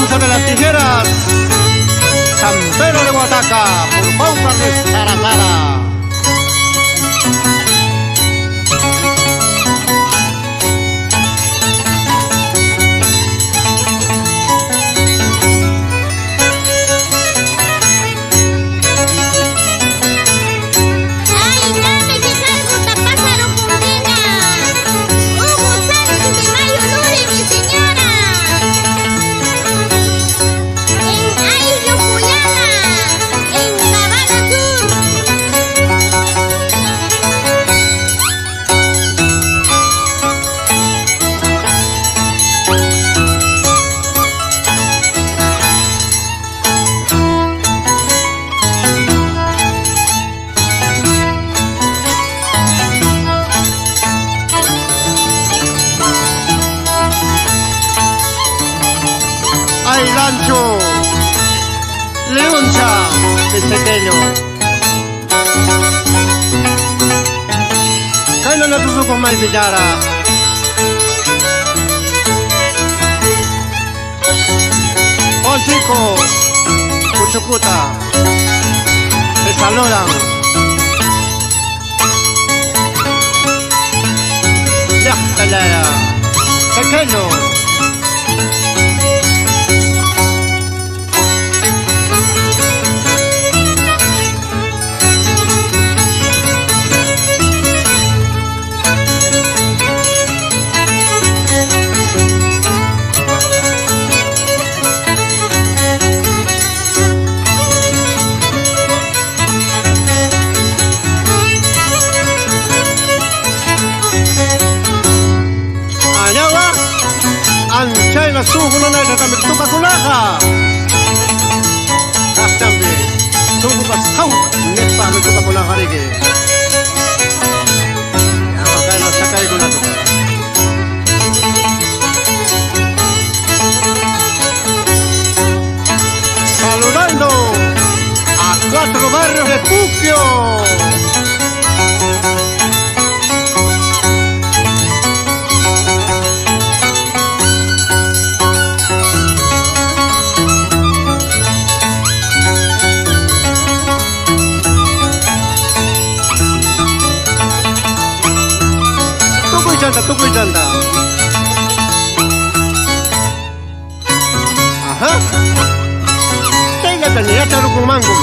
uso de las tijeras. San Pedro de Guataca, por Pau Carles Tarazara. Ay, rancho, leoncha, de pequeño. Kaino na tuso con mai pillara. Oh chico, Cuchucuta, te saludan. Ya, ya, pequeño. Anchay na suho na na kami tuka kulaha. Kastambi, suho ka saw, net pa kami tuka kulaha rige. Yan kaya na sakay ko na to. Saludando a 4 barrios de Puquio. Tukuy janda. Aha. Kaya na niya taro kung mango.